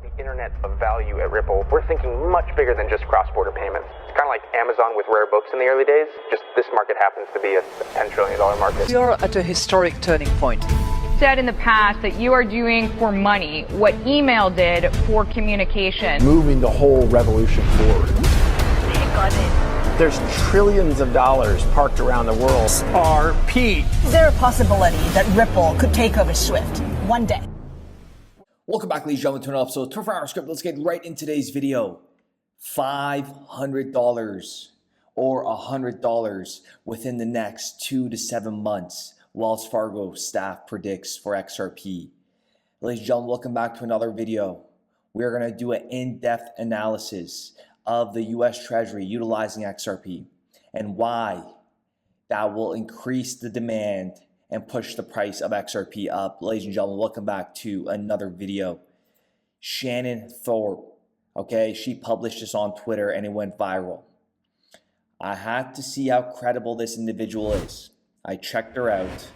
the internet of value at Ripple, we're thinking much bigger than just cross-border payments. It's kind of like Amazon with rare books in the early days, just this market happens to be a $10 trillion market. We are at a historic turning point. Said in the past that you are doing for money what email did for communication. Moving the whole revolution forward. There's trillions of dollars parked around the world. XRP. Is there a possibility that Ripple could take over SWIFT one day? Welcome back, ladies and gentlemen, to another episode of 24-Hour Script. Let's get right in today's video. $500 or $100 within the next 2 to 7 months. Wells Fargo staff predicts for XRP. Ladies and gentlemen, welcome back to another video. We're going to do an in-depth analysis of the US Treasury utilizing XRP and why that will increase the demand and push the price of XRP up. Ladies and gentlemen, welcome back to another video. Shannon Thorpe, okay, she published this on Twitter and it went viral. I had to see how credible this individual is. I checked her out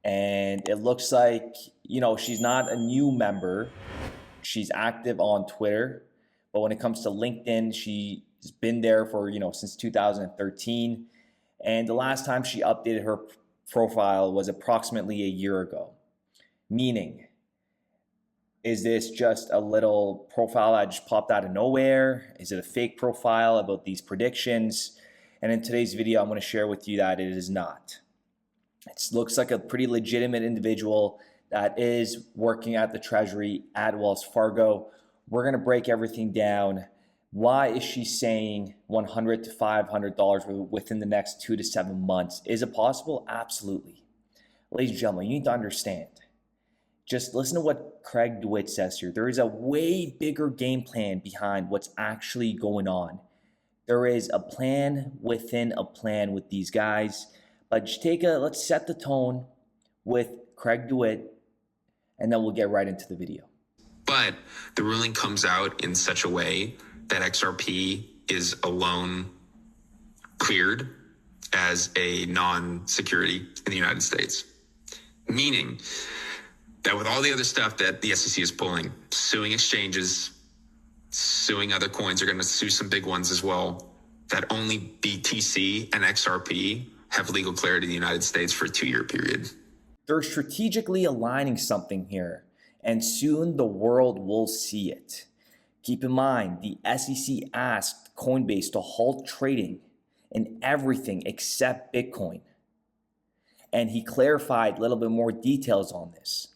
and it looks like, you know, she's not a new member. She's active on Twitter, but when it comes to LinkedIn, she's been there for, since 2013. And the last time she updated her profile was approximately a year ago. Meaning, is this just a little profile that just popped out of nowhere? Is it a fake profile about these predictions? And in today's video, I'm going to share with you that it is not. It looks like a pretty legitimate individual that is working at the Treasury at Wells Fargo. We're going to break everything down. Why is she saying $100 to $500 within the next 2 to 7 months? Is it possible? Absolutely. Ladies and gentlemen, you need to understand. Just listen to what Craig DeWitt says here. There is a way bigger game plan behind what's actually going on. There is a plan within a plan with these guys. But just let's set the tone with Craig DeWitt, and then we'll get right into the video. But the ruling comes out in such a way that XRP is alone cleared as a non-security in the United States. Meaning that with all the other stuff that the SEC is pulling, suing exchanges, suing other coins, are going to sue some big ones as well, that only BTC and XRP have legal clarity in the United States for a 2-year period. They're strategically aligning something here, and soon the world will see it. Keep in mind, the SEC asked Coinbase to halt trading in everything except Bitcoin. And he clarified a little bit more details on this.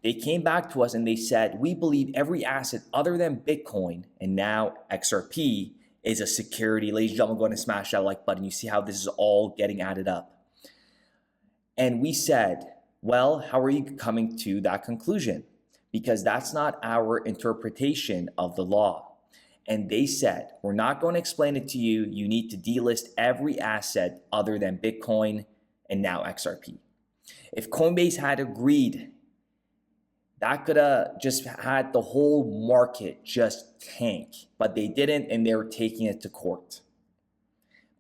They came back to us and they said, we believe every asset other than Bitcoin and now XRP is a security. Ladies and gentlemen, go ahead and smash that like button. You see how this is all getting added up. And we said, well, how are you coming to that conclusion? Because that's not our interpretation of the law. And they said, we're not going to explain it to you. You need to delist every asset other than Bitcoin and now XRP. If Coinbase had agreed, that could have just had the whole market just tank. But they didn't, and they were taking it to court.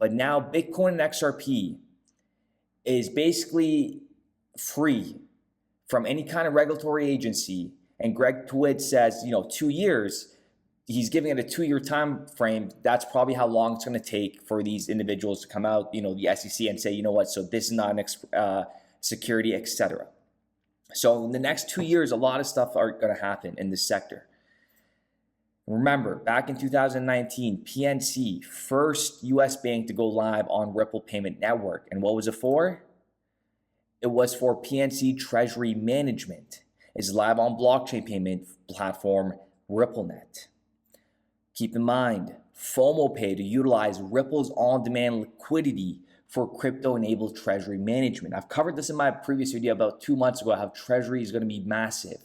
But now Bitcoin and XRP is basically free from any kind of regulatory agency. And Greg DeWitt says, 2 years, he's giving it a 2-year time frame. That's probably how long it's going to take for these individuals to come out, the SEC, and say, you know what, so this is not an security, etc. So in the next 2 years, a lot of stuff are going to happen in this sector. Remember, back in 2019, PNC, first US bank to go live on Ripple Payment Network. And what was it for? It was for PNC Treasury Management. It's live on blockchain payment platform RippleNet. Keep in mind, FOMO Pay to utilize Ripple's on-demand liquidity for crypto-enabled treasury management. I've covered this in my previous video about 2 months ago, how Treasury is going to be massive.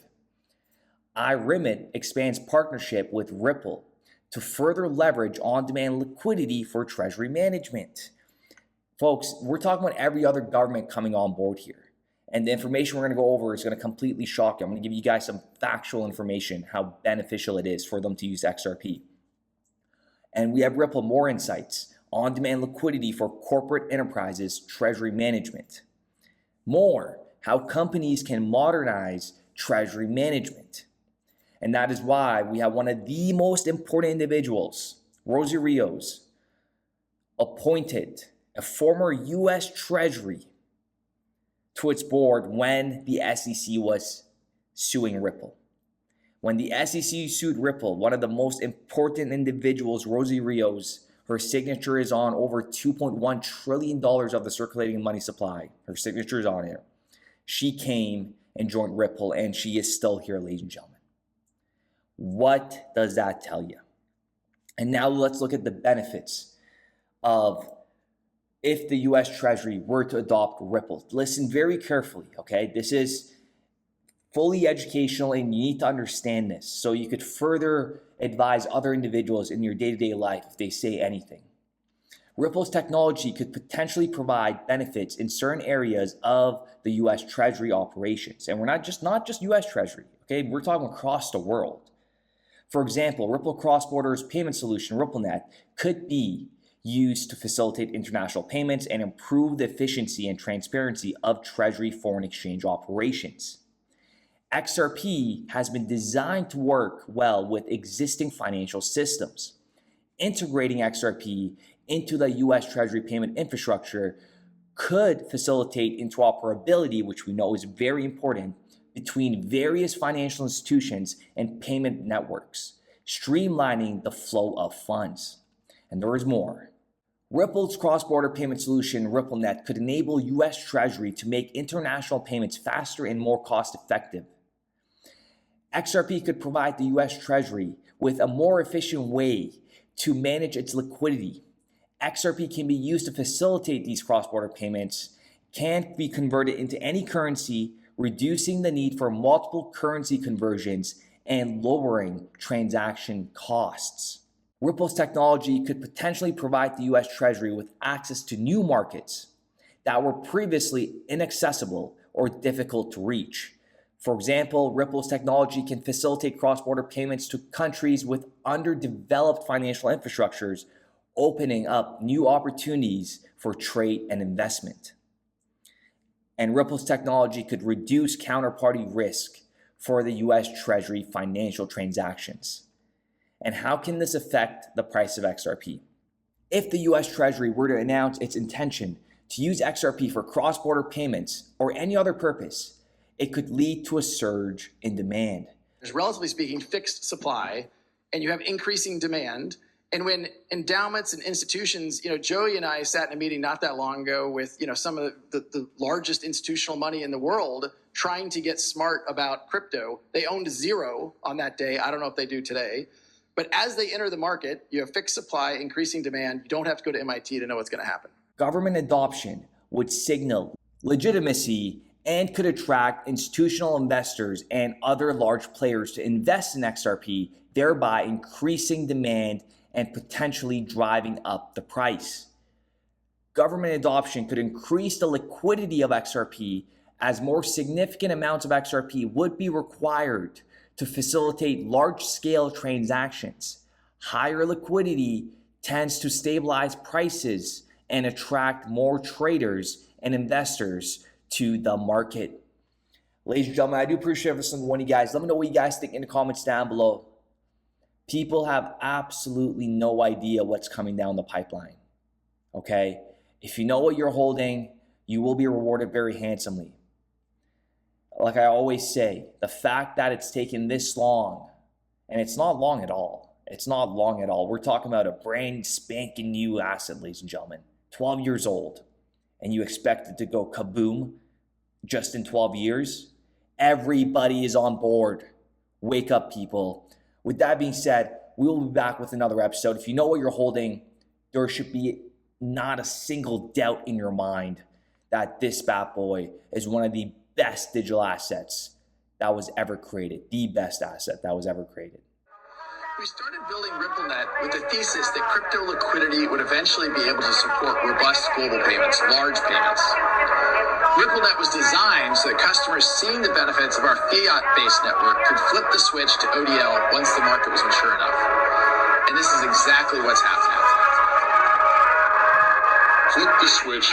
iRemit expands partnership with Ripple to further leverage on-demand liquidity for treasury management. Folks, we're talking about every other government coming on board here. And the information we're going to go over is going to completely shock you. I'm going to give you guys some factual information, how beneficial it is for them to use XRP. And we have Ripple More Insights, on-demand liquidity for corporate enterprises, treasury management. More, how companies can modernize treasury management. And that is why we have one of the most important individuals, Rosie Rios, appointed a former U.S. Treasury to its board when the SEC was suing Ripple. When the SEC sued Ripple, one of the most important individuals, Rosie Rios, her signature is on over $2.1 trillion of the circulating money supply. Her signature is on it. She came and joined Ripple, and she is still here, ladies and gentlemen. What does that tell you? And now let's look at the benefits of if the US Treasury were to adopt Ripple. Listen very carefully, okay? This is fully educational and you need to understand this so you could further advise other individuals in your day-to-day life if they say anything. Ripple's technology could potentially provide benefits in certain areas of the US Treasury operations. And we're not just US Treasury, okay? We're talking across the world. For example, Ripple Cross-Border's payment solution, RippleNet, could be used to facilitate international payments and improve the efficiency and transparency of Treasury foreign exchange operations. XRP has been designed to work well with existing financial systems. Integrating XRP into the US Treasury payment infrastructure could facilitate interoperability, which we know is very important, between various financial institutions and payment networks, streamlining the flow of funds. And there is more. Ripple's cross-border payment solution, RippleNet, could enable US Treasury to make international payments faster and more cost-effective. XRP could provide the US Treasury with a more efficient way to manage its liquidity. XRP can be used to facilitate these cross-border payments, can be converted into any currency, reducing the need for multiple currency conversions and lowering transaction costs. Ripple's technology could potentially provide the US Treasury with access to new markets that were previously inaccessible or difficult to reach. For example, Ripple's technology can facilitate cross-border payments to countries with underdeveloped financial infrastructures, opening up new opportunities for trade and investment. And Ripple's technology could reduce counterparty risk for the US Treasury financial transactions. And how can this affect the price of XRP? If the US Treasury were to announce its intention to use XRP for cross-border payments or any other purpose, it could lead to a surge in demand. There's, relatively speaking, fixed supply, and you have increasing demand. And when endowments and institutions, Joey and I sat in a meeting not that long ago with, some of the largest institutional money in the world trying to get smart about crypto. They owned zero on that day. I don't know if they do today. But as they enter the market, you have fixed supply, increasing demand. You don't have to go to MIT to know what's going to happen. Government adoption would signal legitimacy and could attract institutional investors and other large players to invest in XRP, thereby increasing demand and potentially driving up the price. Government adoption could increase the liquidity of XRP as more significant amounts of XRP would be required to facilitate large-scale transactions. Higher liquidity tends to stabilize prices and attract more traders and investors to the market. Ladies and gentlemen, I do appreciate every single one of you guys. Let me know what you guys think in the comments down below. People have absolutely no idea what's coming down the pipeline, okay? If you know what you're holding, you will be rewarded very handsomely. Like I always say, the fact that it's taken this long, and it's not long at all. It's not long at all. We're talking about a brand spanking new asset, ladies and gentlemen, 12 years old, and you expect it to go kaboom just in 12 years? Everybody is on board. Wake up, people. With that being said, we will be back with another episode. If you know what you're holding, there should be not a single doubt in your mind that this bad boy is one of the best digital assets that was ever created. The best asset that was ever created. We started building RippleNet with the thesis that crypto liquidity would eventually be able to support robust global payments, large payments. RippleNet was designed so that customers seeing the benefits of our fiat-based network could flip the switch to ODL once the market was mature enough. And this is exactly what's happening. Flip the switch.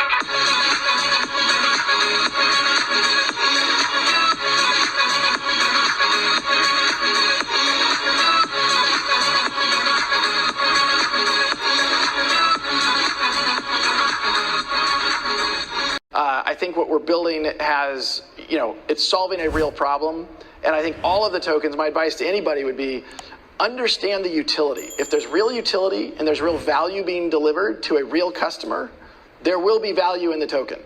think what we're building has, it's solving a real problem. And I think all of the tokens, my advice to anybody would be, understand the utility. If there's real utility and there's real value being delivered to a real customer, there will be value in the token.